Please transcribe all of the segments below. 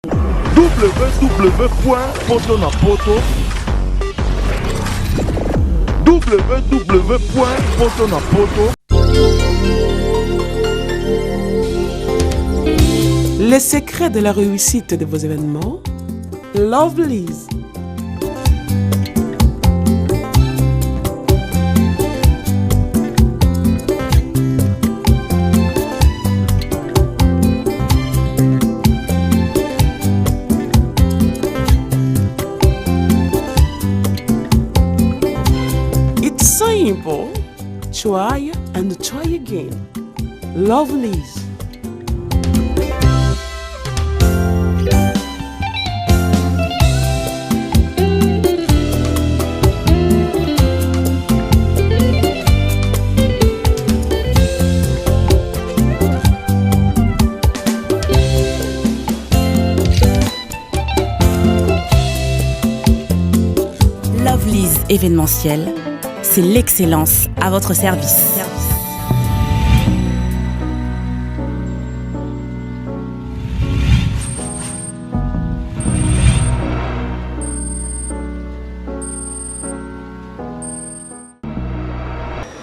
www.potonapoto www.potonapoto. Les secrets de la réussite de vos événements, Lovelyz. It's simple. Try and try again. Lovelyz. Lovelyz événementiel, c'est l'excellence à votre service.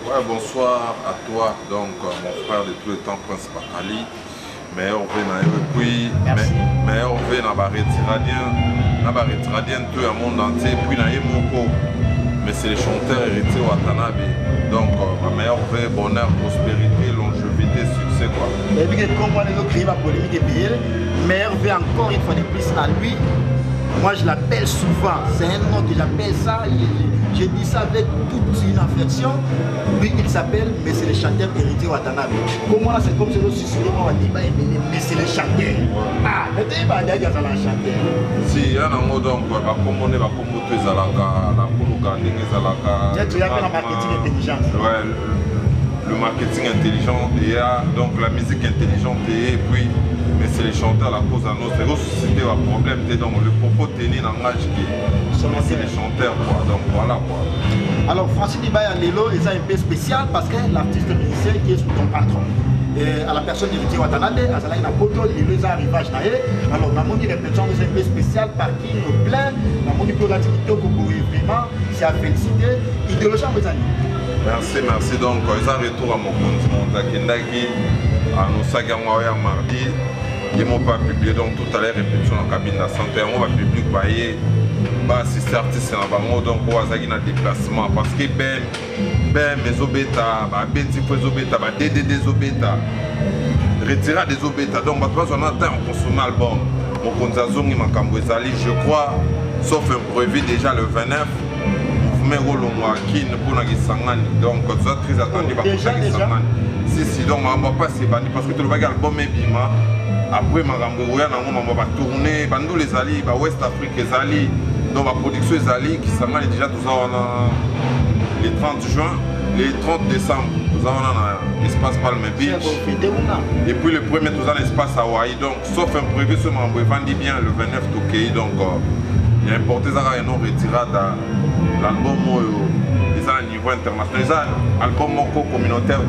Ouais, bonsoir à toi, donc mon frère de tout le temps, Prince Bakali. Meilleur V na et puis meilleur V na Bariradien tout le monde entier, puis na Moko. Mais c'est les chanteurs héritiers Watanabe. Donc ma meilleure V, bonheur, prospérité, longévité, succès quoi. Et puis comme on a créé la polémique et puis meilleur V encore une fois de plus à lui. Moi je l'appelle souvent, c'est un nom que j'appelle ça, je dis ça avec toute une affection. Lui il s'appelle, mais c'est le chanteur héritier Watanabe. Comment là c'est comme si l'autre suscité, on va dire, mais c'est le chanteur. Ah, mais tu vas dire qu'il y a un chanteur. Si, il y a un mot donc, comme on est, comme tu es à la tu appelles le marketing intelligent. Ouais, le marketing intelligent, il y a donc la musique intelligente et puis. Mais c'est les chanteurs la cause à nous, c'est ressusciter un problème, donc le propos tenu dans l'âge qui c'est les chanteurs quoi, donc voilà quoi. Alors Francis Dibaya Lelo est un peu spécial parce que l'artiste musicien qui est sous ton patron. Et à la personne d'Héritier Watanabe, à Zalaï Napoto, il les arrivages naé. Alors Namoni répétition est un peu spécial par qui nous plaît, Namoni pour l'activité pour vraiment, c'est à féliciter. Idéologie en Bretagne. Merci donc, ils ont retour à mon compte, mon Takendaki, à nos sagas mardi. Ils m'ont pas publié donc tout à l'heure répétition en cabine de la santé. On va publier bah assister artiste dans bango donc pour azaki na déplacement parce que ben mes obeta bah benti faut obeta bah DDD obeta retirer des obeta donc bah toi on attend on consomme album mon konzazongi makambo ezali je crois sauf un prévu déjà le 29 mouvement rolongwa qui ne pour na kisangani donc ça très attendu bah kisangani si donc on va pas se bandi parce que tout le bagage album est bima. Après, je vais tourner, les alliés, West Afrique, les alliés, donc la production des alliés qui s'en déjà tout ça les 30 juin, les 30 décembre, nous avons l'espace Palme Beach. Et puis le premier, nous avons l'espace Hawaï. Donc, sauf un prévu, ce membre vendit bien le 29 Tokyo. Donc, il y a importé ça et non retiré l'album à niveau international. Album communautaire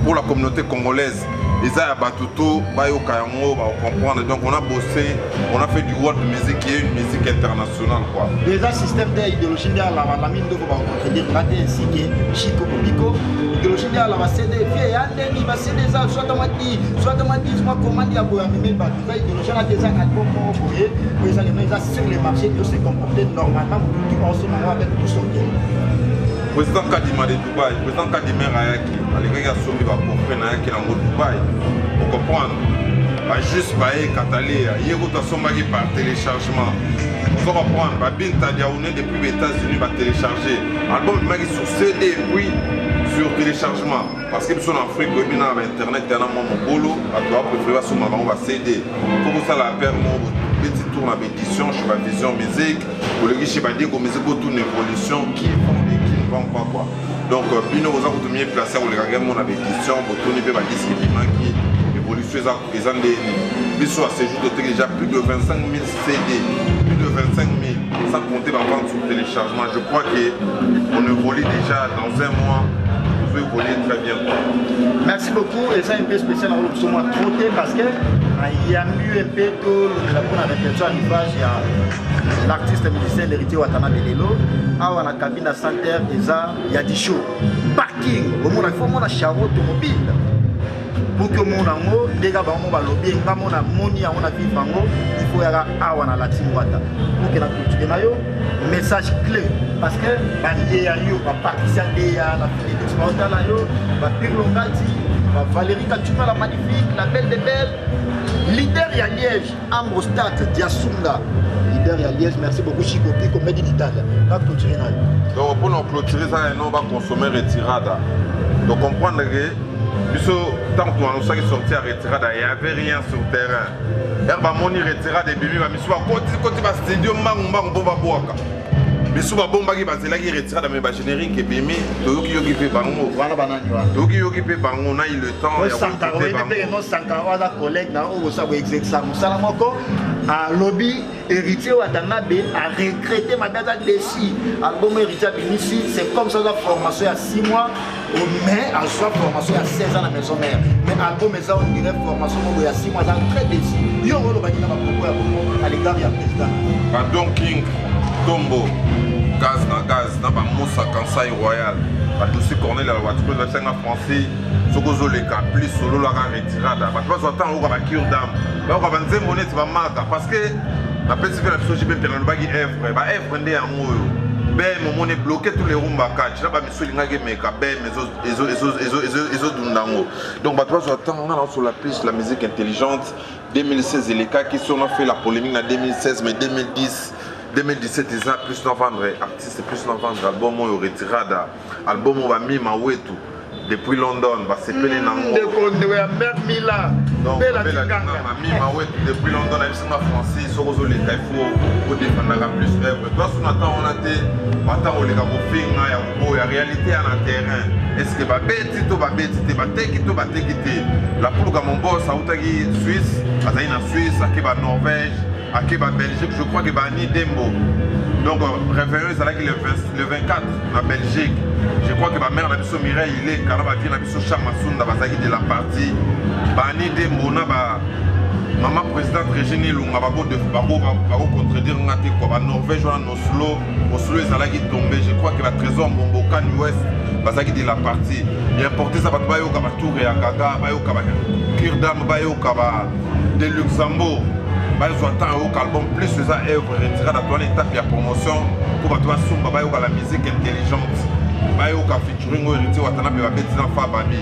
pour la communauté congolaise. Les Batuto, Bayokayango, comprendre. Donc on a bossé, on a fait du world music qui est une musique internationale. Déjà, système d'idéologie de la mine de contredire raté ainsi que Chico Bobiko. Idéologie de la CD, il va CD, soit dans ma dit, soit moi comment dire à Boyamé, idéologie a des albums pour les aliments sur les marchés qui se comportent normalement en ce moment avec tout son game. Président Kadima de Dubaï, président Kadima Rayaki, les gars sont venus pour comprendre qu'il est en Dubaï. Pour comprendre, juste Katalé, il y a une par téléchargement. Pour comprendre, Binta Diaoune depuis les États-Unis va télécharger. L'album est sur CD, oui, sur téléchargement. Parce qu'ils sont en Afrique, ils sont sur Internet, ils sont mon boulot, ils doivent préférer sur ma banque CD. Pour ça, la paire, mon petit tour d'édition, je vais vision musique. Pour les riches, je vais dire que musique est une évolution qui pas quoi. Donc, Bino, vous avez mis placé au Légagam, mon édition, pour tourner les disques qui évoluent les années. Biso à ce jour, déjà plus de 25 000 CD, plus de 25 000, sans compter la vente sur téléchargement. Je crois qu'on évolue déjà dans un mois. vous connaissez très bien. Merci beaucoup. Et ça un peu spécial dans l'option moi trotté parce que il y a eu un peu tout la bonne réflexion à l'image. Il y a l'artiste musicien l'héritier Watana Belelo. Ah on a cabine à Santerre déjà il y a des shows. Parking. Au moins il faut mon char automobile. Pour que mon amour, les gars, on va lobby, on a moni, on a vivre en haut, il faut y avoir à la team Wata. Pour que la culture de message clé. Parce que, il y a eu, Patricia Déa, la fille d'Exploitation, la Pirlongati, Valérie Kachuma, la magnifique, la belle des belles, leader à Liège, Ambrostat, Diasunga. Leader à Liège, merci beaucoup, Chico Pico, Made in Italy. Donc, pour nous clôturer ça, on va consommer retirada. Donc, comprendre que. Tant que nous sommes sortis à retirada, il n'y avait rien sur le terrain. Herba moni retirada et bébé, mais soit côté va studio, on va boire. Mais soit bomba qui va se la retirada, mais générique et bébé, Toyoki Yogi fait bango. Voilà banane. Toyoki Yogi fait bango, on a eu le temps. Non, Sankara, la collègue, on va exécuter ça. À lobby, héritier Watanabe a regretté ma date déçue. Album héritier Binici, c'est comme ça la formation à 6 mois, mais à soit formation à 16 ans à la maison mère. Mais album est ça, on dirait formation à 6 mois, très déçu. Yo, on va dire à l'égard du président. Pardon King, Tombo, Gaz, na ba Moussa Kansai Royal. Parce que Cornel, la voiture de la français. Sokozo les cas plus solo la retirada. Parce que attend on va cure d'âme. Ba on va vendre monnaie tu vas marquer parce que la petite fille la psychologie bien dans le bagi F, ba F ndé en moyo. Ben mon monnaie bloqué tous les rumba catch. Là ba miso linga ke meka ben ezo dundango. Donc ba toi attend on a sur la piste la musique intelligente 2016 et les cas qui sont fait la polémique en 2016 mais 2010 2017 ils ont plus vendre artiste plus vendre album au retirada album on va mis ma wetu depuis London, bah c'est pelé nango. Depuis London, la mission française, sur les cas, il faut défendre plus œuvre. Toi, on attend, on a été, attend, on les gars, il y a réalité à la terrain. Est-ce que bah bête, tu vas bête, tu vas t'équiter. La poule comme mon boss, à Outagi, Suisse, à Zaïna Suisse, à Keba Norvège, à Keba Belgique, je crois que bah ni Dembo. Donc, référence à le 24 en Belgique. Je crois que ma mère a dit Mireille, il est quand même a dit Chamassoun de la partie. Bani de Mona, maman présidente Régine Lunga, va contredire la Norvège, Oslo est allé tomber. Je crois que la trésor Mombokan Ouest, va de la partie. Il a importé ça, va y avoir Tour et Agaga, va y avoir Kirdam, va y avoir de Luxembourg. Bah ils ont un album plus les œuvres retirées dans l'étape de la promotion pour toi sumba la musique intelligente. Bah ils ont featuring au héritier Watanabe va bêtise dans Fababi.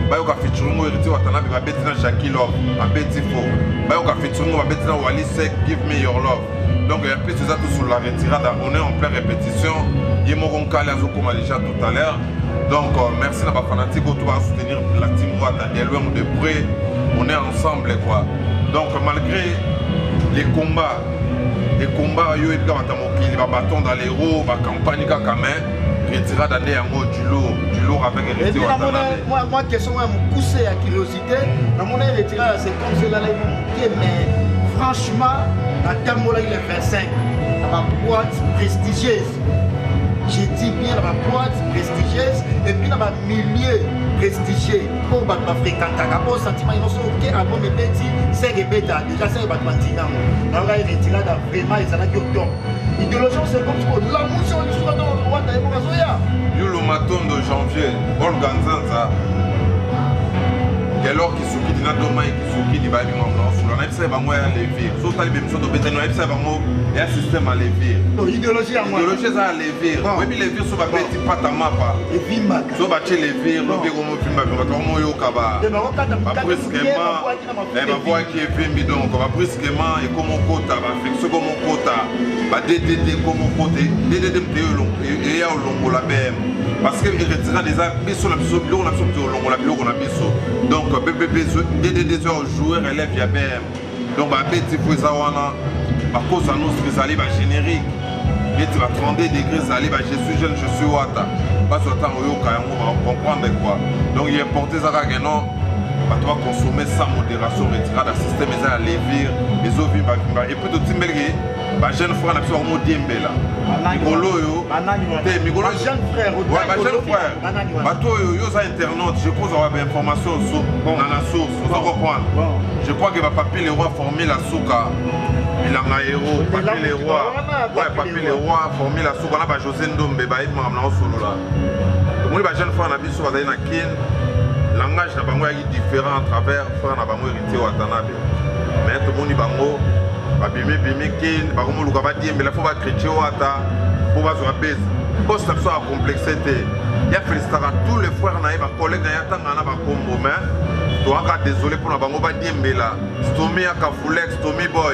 Bah ils ont featuring au héritier Watanabe va bêtise dans Jackie Love, à Betifo. Bah ils ont featuring va bêtise dans Wally Sek, Give Me Your Love. Donc il y a plus de ça tout sur la retirade. On est en pleine répétition. Yémoron Kali Azo comme déjà tout à l'heure. Donc merci à ma fanatique qui va soutenir la team Wata de loin ou de près. On est ensemble quoi. Donc malgré les combats, yo et il va bâton dans les roues, va campagne quand même, retirer d'aller en haut du lourd avec un héritier. Moi, question, moi, me pousser à curiosité, dans mon héritier, c'est comme cela, mais franchement, la terme là, il est 25, la boîte prestigieuse. J'ai dit bien la boîte prestigieuse et puis dans le milieu prestigieux pour fréquenter au sentiment ils sont ok album est petit c'est répété déjà c'est pas maintenant on va retirer vraiment ils ont qui au idéologie c'est comme ça la motion l'histoire dans le droit d'ailleurs yo le matin de janvier Olga Nzanza alors qui souki dina doma et qui souki di babi ngomno sur la nefse ba moya lever so tali be miso do beteno nefse ba mo et un système à lever idéologie à moi idéologie ça à lever oui mais lever so ba beti pata mapa et vima so ba che lever no be comme film ba mo yo kaba ba brusquement et ma voix qui est vimbi donc ba brusquement et comme kota ba fixe comme kota ba DDD comme côté DDD mtelo et ya longo la BM parce que il retira des biso la biso on a sorti au longo la bio on a biso donc DDD joueur élève ya BM donc ba beti faut ça wana ba cause annonce que ça va générique et tu vas 32 degrés ça va je suis jeune je suis wata pas autant au yoka on va comprendre quoi donc il est porté ça que non ba toi consommer sans modération retirer le système ça à lever les eaux vivent et puis de timbelé ba jeune frère na biso mo diembela mikolo yo te mikolo jeune frère ouais ba jeune frère bato yo za internaute je crois avoir information sur na source vous comprendre je crois que va papier les rois former la souka bilanga héros papier les rois ouais papier les rois former la souka na ba José Ndombe ba yeba na solo là moi ba jeune frère na biso ba na kin langage na bango est différent à travers frère na bango héritier Watanabe mais tout monde bango ba bimi kin ba ko luka ba diembela faut ba chrétien wata pour ba zo base poste ça a complexité il y a féliciter tous les frères na ba collègues na yatanga na ba kombo mais toi désolé pour na bango ba diembela stomi aka fulex stomi boy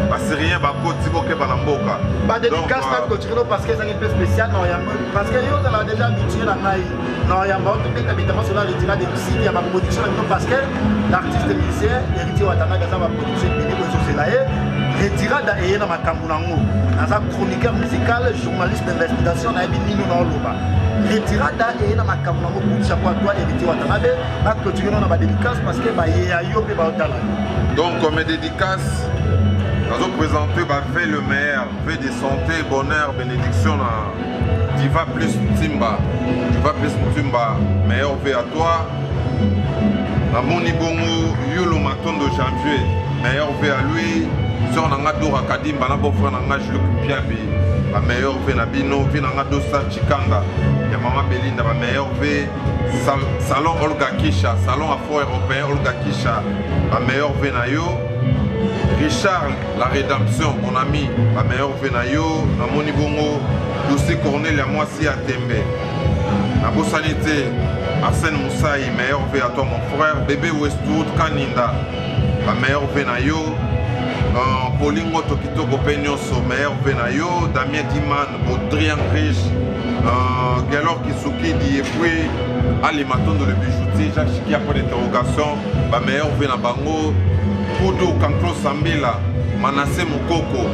parce que rien ba koti boke ba mboka ba dédicace na continuer parce que c'est un peu spécial non ya parce que yo on a déjà habitué la ngai non ya ba tout évidemment sur la retirade des sites il y a ma production parce que l'artiste musicien héritier Watanabe ça va production de ko c'est là retirade et na makambo nango naza chroniqueur musical journaliste d'investigation na bini no loba retirade et na makambo nango pour chaque fois toi héritier Watanabe na clôturer na ba dédicace parce que ba yo pe ba otala donc comme dédicace nous avons présenté fait le meilleur, fait de santé, bonheur, bénédiction à Diva plus Timba. Diva plus Timba, meilleur fait à toi. La Moni Bongo, Yulo Maton de janvier, meilleur fait à lui. Sur Nanga Dora Kadim, Banabo Frananga, Jules Piabi, la meilleure fait Nabino, Vinanga Dosa Chikanga, Yamama Belinda, la meilleure fait Salon Olga Kisha, Salon Afro Européen Olga Kisha, la meilleure fait Nayo. Richard, la rédemption, mon ami, la meilleure Venayo, na Moni Bongo, dossier Cornel à moi si à Tembe. La beau sanité, Arsène Moussaï, meilleur V à toi mon frère, bébé Westwood, Kaninda, la meilleure Venayo, Pauline Tokito Gopenyoso, meilleur Venayo, Damien Diman, Baudrien Riche, Galor Kisuki, Diepui, Ali Maton de le bijoutier, Jacques Chiki après l'interrogation, la meilleure Venabango. Poudou Kanklo Sambila, Manassé Moukoko,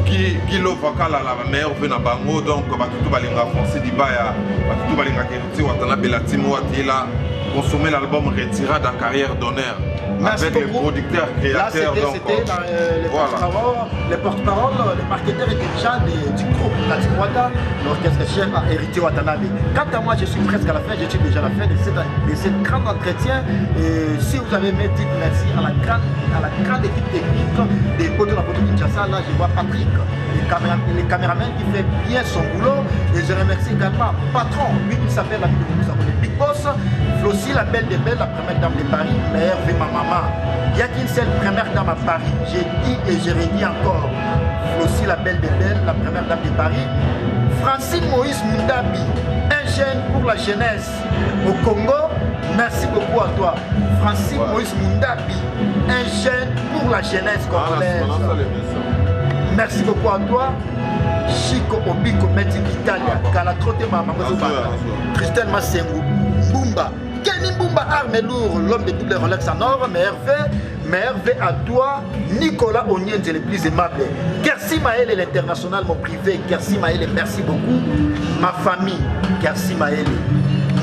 Kilo Vakala, la meilleure vena bango, donc Batutu Balinga Français Dibaya, Batutu Balinga Keriti, Watanabe Latimo Atila, consommer l'album Retirade en carrière d'honneur. Avec les producteurs, créateurs. Là, c'était les porte-parole, les marketeurs et dirigeants du groupe Latiwata, l'orchestre chef a hérité Watanabe. Quant à moi, je suis presque à la fin, je suis déjà à la fin de cette grande entretien. Et si vous avez aimé, dites merci à la grande équipe technique des potes de la photo Kinshasa. Là, je vois Patrick, le caméraman qui fait bien son boulot. Et je remercie également Patron, lui qui s'appelle la Big Boss, Flossie, la belle des belles, la première dame de Paris, mère de ma maman. Il n'y a qu'une seule première dame à Paris. J'ai dit et je redis encore. Flossie, la belle des belles, la première dame de Paris. Francine Moïse Mundabi, un jeune pour la jeunesse au Congo. Merci beaucoup à toi. Francine Moïse Mundabi, un jeune pour la jeunesse congolaise. Merci beaucoup à toi. Chico Obiko Meti Italia, Kalatrote Mama, Christelle Massengu, Bumba, Kenny Bumba Arme Lourd, l'homme de toutes les Rolex en or, mais Hervé à toi, Nicolas Onienze le plus aimable. Kersi Maël l'international, mon privé, Kersi Maël, merci beaucoup. Ma famille, Kersi Maël.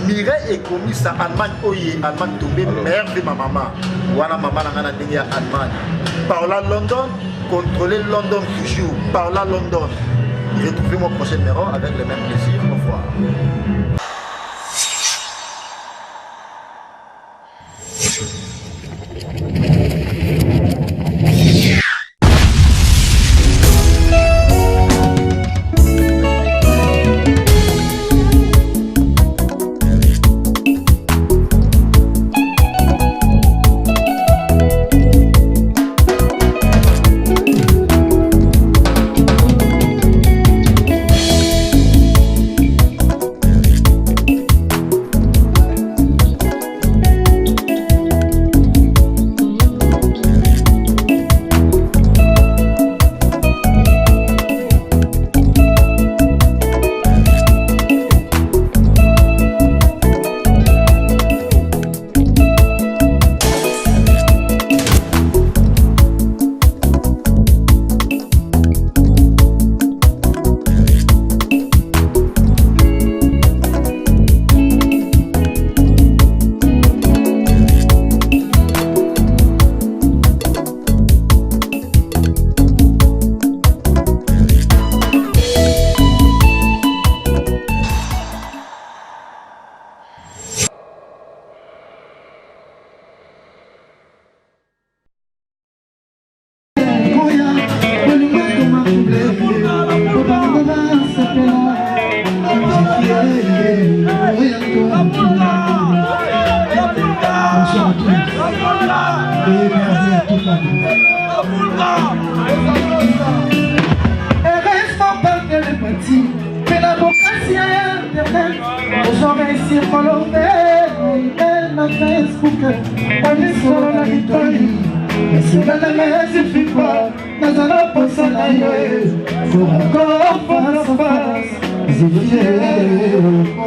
Mireille et commis ça, Allemagne Oye, Allemagne tombée, Hervé ma maman. Voilà maman Nangana Denia Allemagne. Paola London, contrôler London toujours. Paola London. Retrouvez mon prochain numéro avec le même plaisir. Au revoir. fouke alisolo na litoi esila na me suffit pas nazala posa na yo pour encore face à face zivie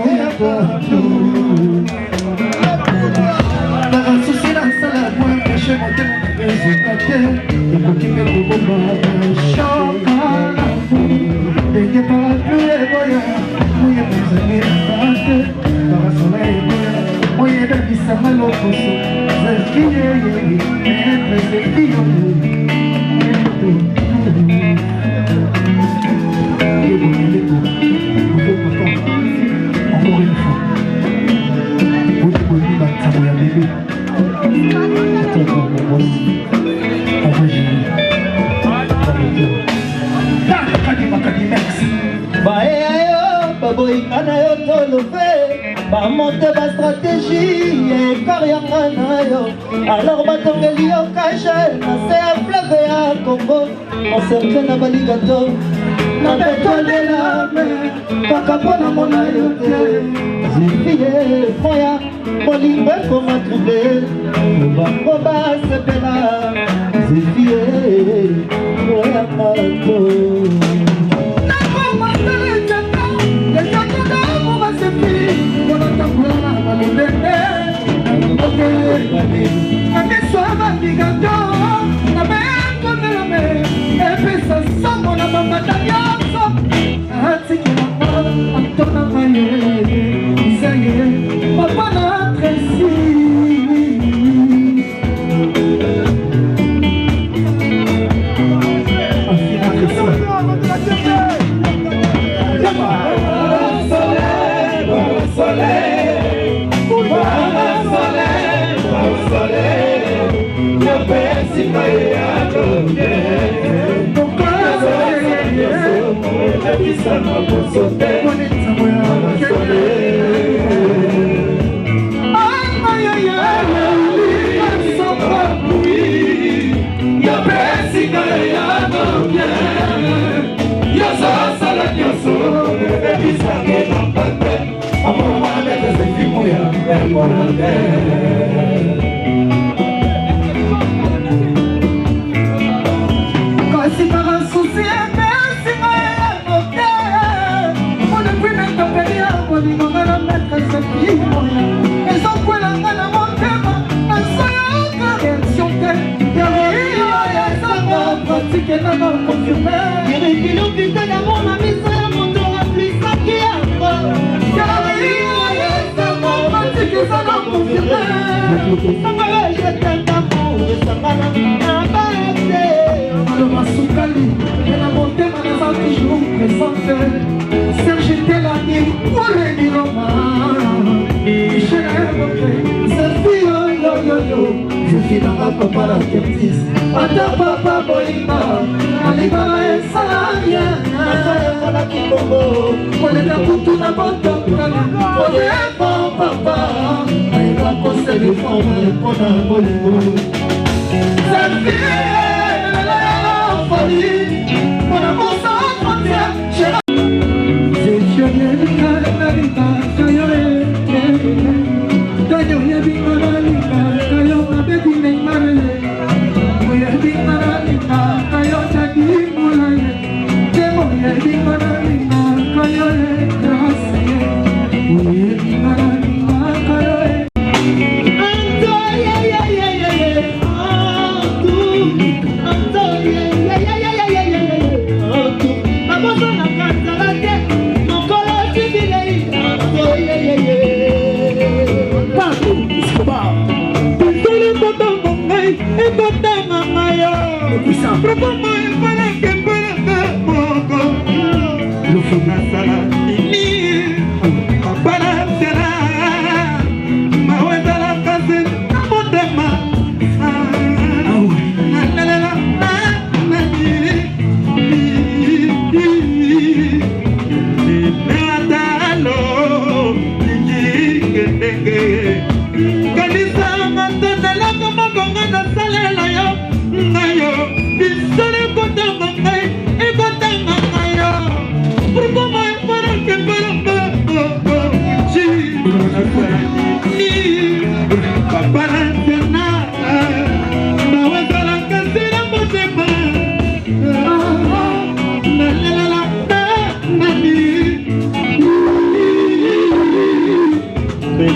oya partout na susi na sala moi caché mon temps ezoka te ekoki mpe kobomba shokala ndenge parapluie eboya moye mozangi ate barasola eboya moye dabisanga lokoso zefiyeyeye etre zefiyoye encore une fois boni batango ya bebe atoko momosi envoie Makadimex baeyo baboyingana yo tolofe bamonte bastratégie ekorianga na yo alors batongeli yo kashe na se ya fleuve ya Congo encercle na baligato na betole la mer kaka mpona mona yo te zifie moya molingo ekoma trouble bango basepela zifie moya mato Pourquoi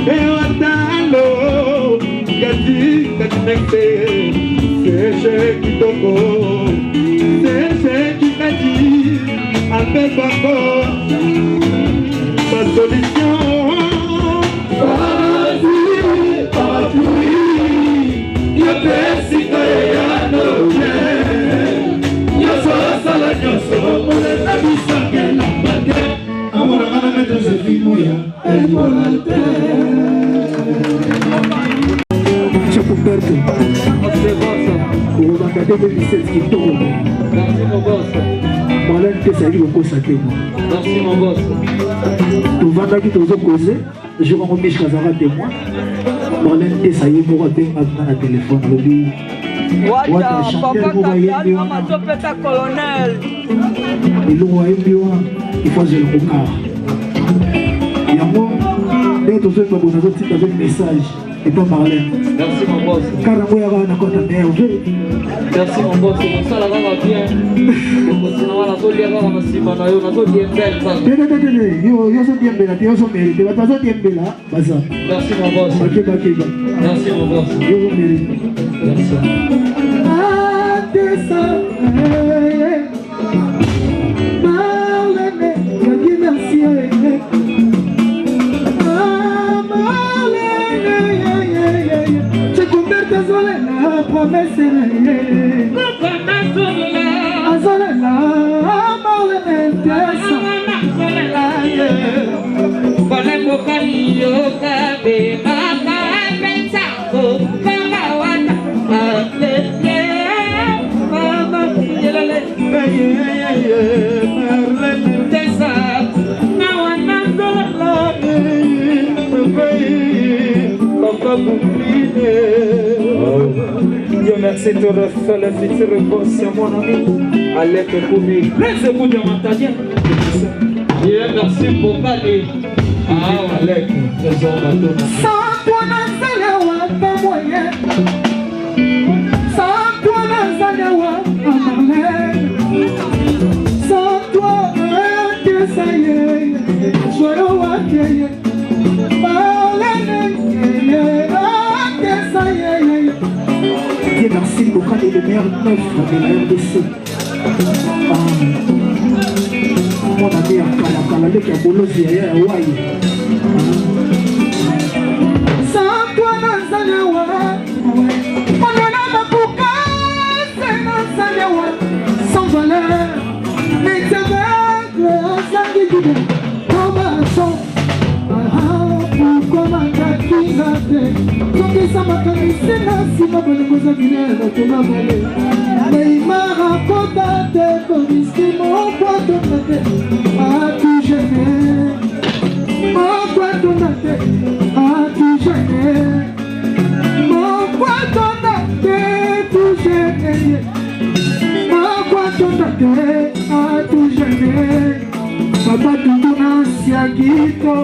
Ewatalo Kati Katinekte Seche Kitoko Seche Kitati Avec encore ma solution Merci mon boss. Tout va qui te causer, je vais remettre Kazara témoin. Marlène et ça y est, pour atteindre un téléphone. Waja, papa Kabial, maman Topeta colonel. Il faut que je le regarde. Et à moi, dès que tu fais un message, et pas Marlène. Merci mon boss. Car moi, il y a un compte nerveux. Merci mon boss. C'est ça la va bien. Sinon, la zone là, on a si mal. On a zone bien belle. Yo, so bien belle. Yo so mérité. Va so bien belle. Basa. Merci mon boss. Merci mon boss. Yo so mérité. Merci. Dieu merci de refaire le futur boss, c'est mon ami Alec Koumi. Laissez-vous de m'entendre. Dieu merci pour parler. Ah Alec, trésor bateau. Sans toi dans Zalewa, pas moyen. Sans toi dans Zalewa, pas Marlène. Sans toi, que ça y est, soyons wakiye. Marlène, que ça y est. Dieu merci, Bokan est le meilleur neuf de la RDC. Mon ami Akala, le qui a bolosi à Hawaii. Sans toi dans Zalewa, on en a beaucoup, c'est dans Zalewa, sans valeur. Mais c'est vrai, ça qui dit, comme un son. Pourquoi ma carte donc ça m'a connu, c'est là, si ma bonne cause à venir, donc on m'a volé. Mais il m'a raconté, comme il s'est mon poids de ma tête, à tout jamais. Mon poids de ma tête, à tout jamais. Mon poids de ma tête, tout jamais. Mon poids de ma tête, à tout jamais. Papa tout ton ancien guito.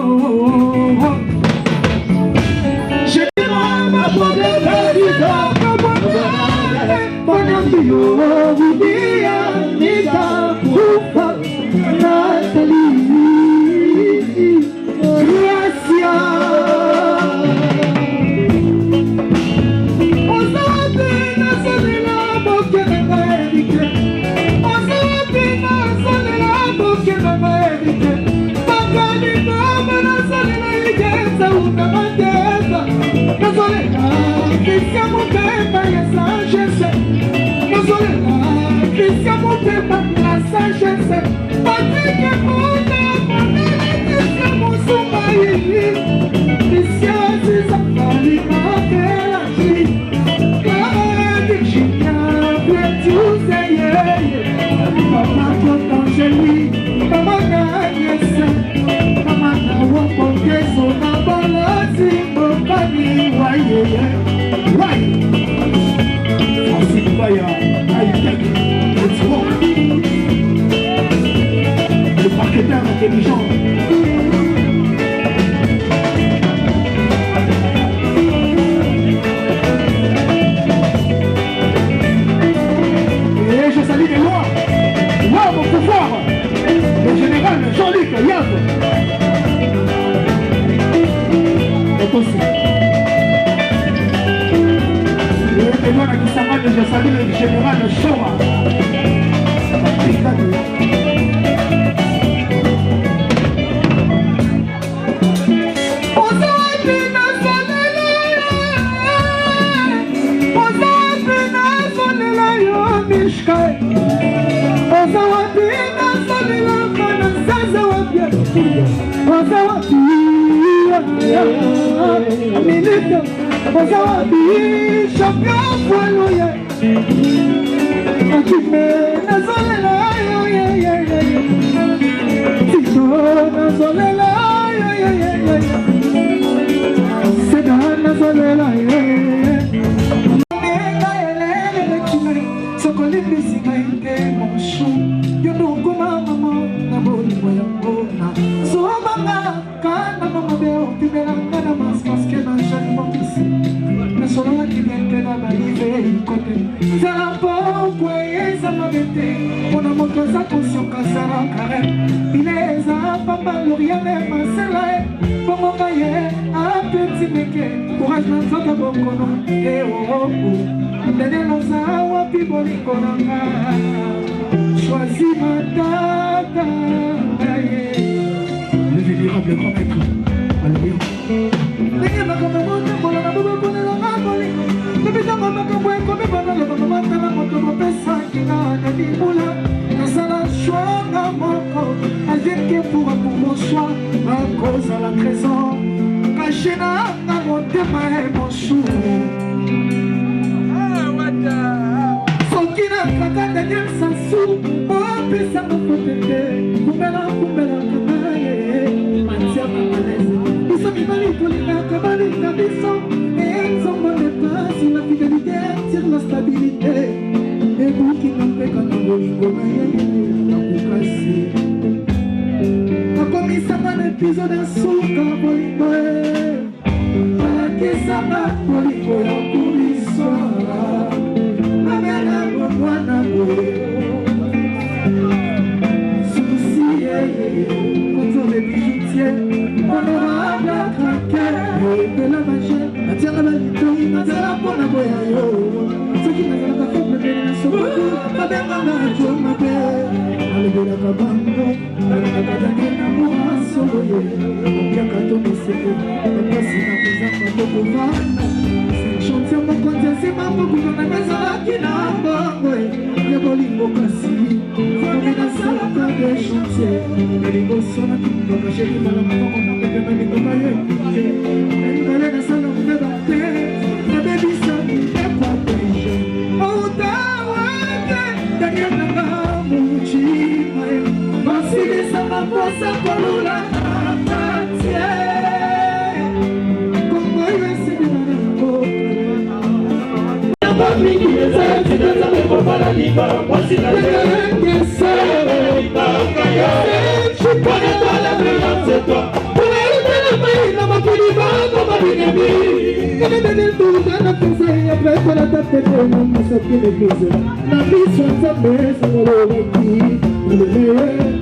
Le marketeur intelligent. Et je salue les lois. Wow, mon pouvoir. Le général Jean-Luc Yav. Kosi. Et moi, qui s'amène, je salue le général Showa. Champion poiloye Akime nazolela Tito nazolela Seda nazolela Sokoli bisika ite monshu Yonuku mama na boli boyangona Sobanga kana mama beo Piberanga na maske na jani mopisi Solo qui vient que la balive côté ça pas quoi ça m'a bêté on a montré sa conscience quand ça va carré il est à papa l'orient même c'est là pour mon cahier un petit mec courage dans sa bokono et oh donnez nos awa piboli konanga choisis ma date le vénérable grand maître alléluia pour mon choix à cause à la trésor caché dans mon thème et mon chou Sokina kaka Daniel Sassou oh pesa mapotete kumela kanaye mantia mamalaise Biso mibali polina kabali kabiso et son bon pas si la fidélité attire la stabilité et vous qui n'en fait qu'un bolingo na kukasi Nakomisanga l'épisode ya suka bolingo Nakisanga bolingo ya kubisa Namena mwana boye Souci Contre les bijoutiers Honorable craquer De la magie Atiara la victoire Nazala pona boya yo Soki nazala faible de la sokoto Mabenga na jo mabe Alebela kabango Alebela na moa solo Yaka to meseke Napasi na kozaka mokova Chantier mokonzi asema mokova na mezala kina mbongo Yebolingo kasi Fome na salaka de chantier Elingo sona kipaka Sheki mala mkongo na mekema lingoma ye Elibale na sala mbeba te Na bebisa ekwa peje Outa wake Daniel nanga muchi Basilisa maposa kolula Katie Kongo ywesi binanako Mingi ezala tinaza mekopala liba Wasina yengese Ibakaya Chupone tola brillance toi Pour la main na makili bako mabinemi Nene tuta na pesa ya preto la tapete na masaki l'église Na biso nzambe sangolo waki Ulele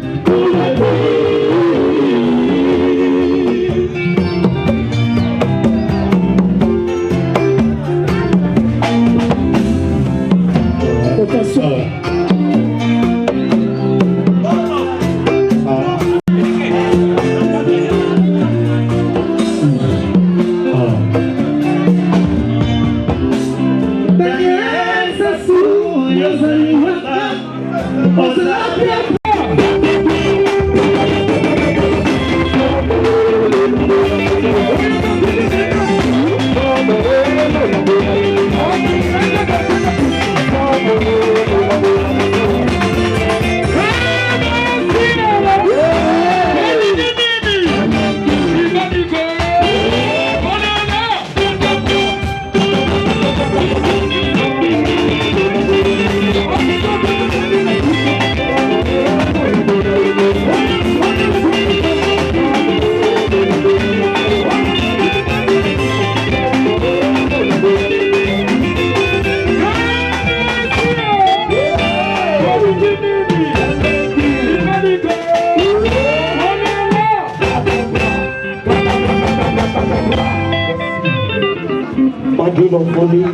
Magui Lopoli.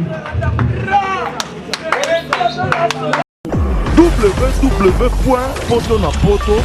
www.potonapoto